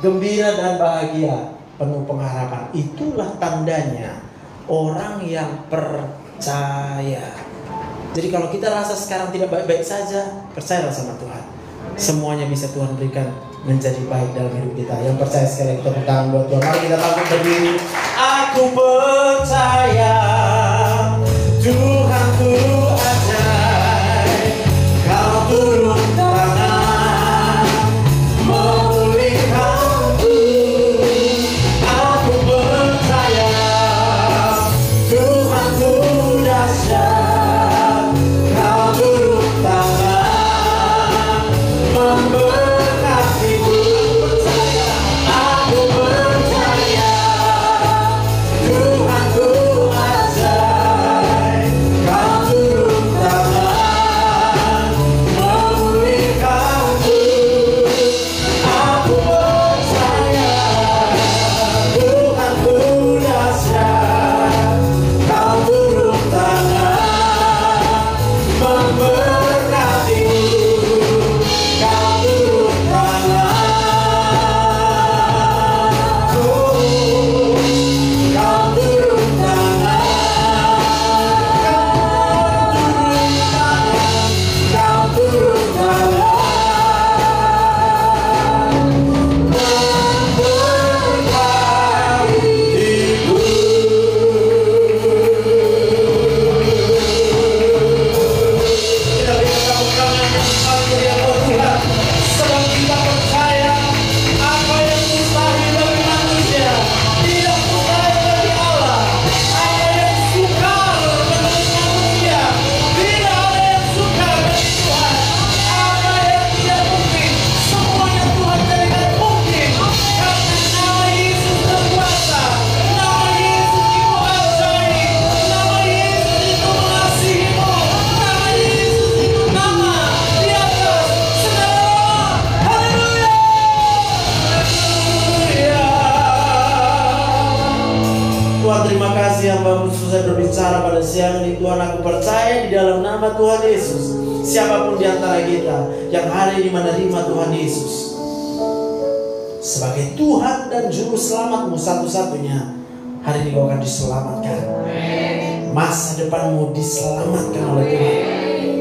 [SPEAKER 1] gembira dan bahagia, penuh pengharapan. Itulah tandanya orang yang percaya. Jadi kalau kita rasa sekarang tidak baik-baik saja, percayalah sama Tuhan. Semuanya bisa Tuhan berikan menjadi baik dalam hidup kita. Yang percaya sekali kita tepuk tangan buat Tuhan. Mari kita bangkit berdiri. Aku percaya Tuhanku ajaib. Kau turun tangan memulihkanku. Aku percaya Tuhanku dahsyat. Kau turun tangan memberkatiku. Aku percaya Tuhanku ajaib. pada siang ini Tuhan, aku percaya di dalam nama Tuhan Yesus, siapapun di antara kita yang hari ini menerima Tuhan Yesus sebagai Tuhan dan Juru Selamatmu satu-satunya, hari ini kau akan diselamatkan. Masa depanmu diselamatkan oleh Tuhan.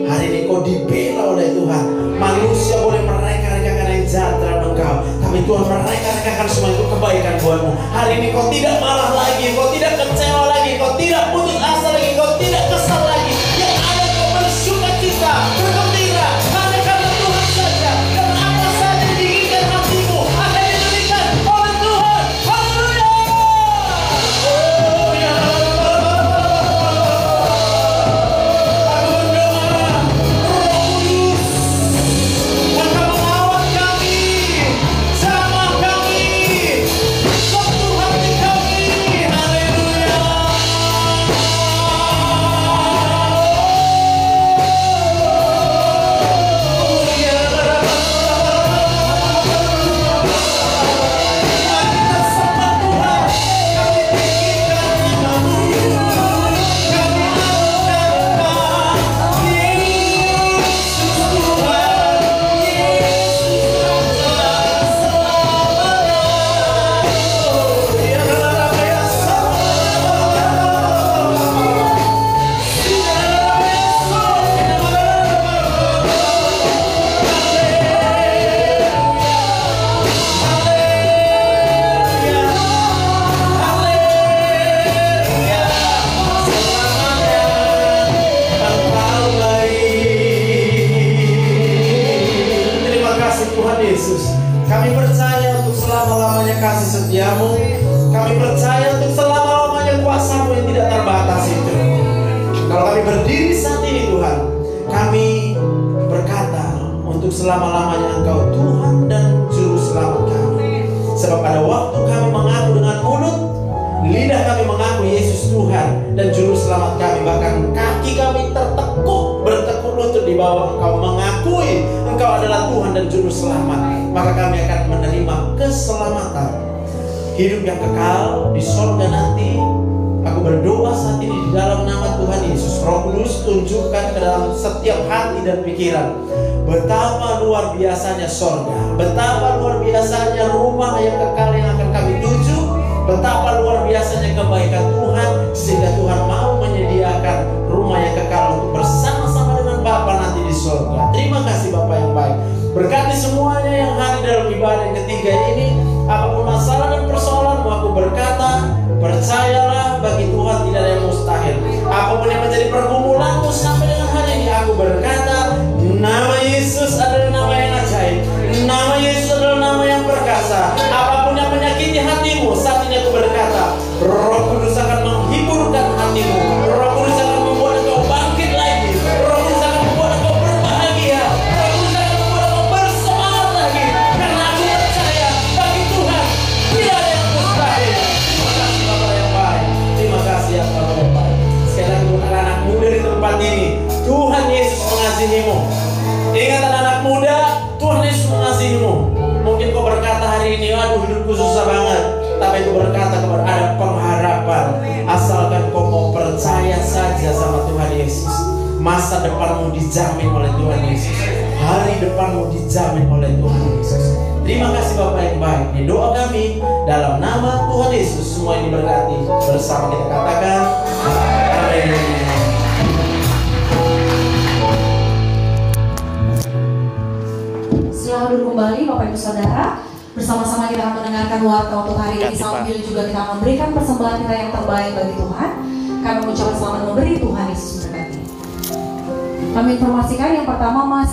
[SPEAKER 1] Hari ini kau dibela oleh Tuhan. Manusia boleh mereka-rekakan yang jahat terhadap engkau, tapi Tuhan mereka-rekakan semua itu kebaikan buatmu. Hari ini kau tidak marah lagi, kau tidak kecewa lagi, kau tidak putus asa lagi, kau tidak kesal lagi. Yang ada kau bersukacita, bergembira hanya karena Tuhan saja. Dan apa saja yang diinginkan hatimu akan diberikan oleh Tuhan. Haleluya. Oh ya. Kami percaya untuk selama-lamanya kasih setiamu. Kami percaya untuk selama-lamanya kuasamu yang tidak terbatas itu. Kalau kami berdiri saat ini Tuhan, kami berkata untuk selama-lamanya Engkau Tuhan dan Juru Selamat kami. Sebab pada waktu kami mengaku dengan mulut, lidah kami mengaku Yesus Tuhan dan Juru Selamat kami, bahkan kaki kami bertekuk lutut di bawah Engkau, mengakui Engkau adalah Tuhan dan Juru Selamat, maka kami akan menerima keselamatan, hidup yang kekal di sorga nanti. Aku berdoa saat ini di dalam nama Tuhan Yesus. Roh Kudus tunjukkan ke dalam setiap hati dan pikiran betapa luar biasanya sorga, betapa luar biasanya rumah yang kekal yang akan kami tuju, betapa luar biasanya kebaikan Tuhan, sehingga Tuhan mau menyediakan rumah yang kekal untuk bersama-sama dengan Bapa nanti di sorga. Terima kasih Bapa yang baik. Berkati semuanya yang hadir dalam ibadah yang ketiga ini. Apapun masalah dan persoalanmu, aku berkata, percayalah bagi Tuhan tidak ada yang mustahil. Apapun yang menjadi pergumulanmu sampai dengan hari ini, aku berkata, nama Yesus adalah nama yang ajaib. Nama Yesus adalah nama yang perkasa. Apapun yang menyakiti hatimu, saat ini aku berkata, Roh Kudus akan menghiburkan hatimu. Roh Kudus akan membuat engkau bangkit lagi. Roh Kudus akan membuat engkau berbahagia. Roh Kudus akan membuat engkau bersemangat lagi. Karena aku percaya bagi Tuhan tidak ada yang mustahil. Terima kasih Bapak yang baik. Terima kasih ya Bapak yang baik. Sekali lagi buat anak muda di tempat ini, Tuhan Yesus mengasihimu. Ingat anak muda, Tuhan Yesus mengasihimu. Mungkin kau berkata hari ini, aduh hidupku susah banget. Tapi aku berkata kepada ada pengharapan. Asalkan kau mau percaya saja sama Tuhan Yesus, masa depanmu dijamin oleh Tuhan Yesus. Hari depanmu dijamin oleh Tuhan Yesus. Terima kasih Bapak yang baik. Di doa kami dalam nama Tuhan Yesus, semua yang diberkati. Bersama kita katakan amin.
[SPEAKER 2] Selamat duduk kembali Bapak Ibu Saudara. Bersama-sama kita akan mendengarkan warta untuk hari ini. Sambil juga kita memberikan persembahan kita yang terbaik bagi Tuhan. Kami mengucapkan selamat memberi, Tuhan Yesus memberkati. Kami informasikan yang pertama masih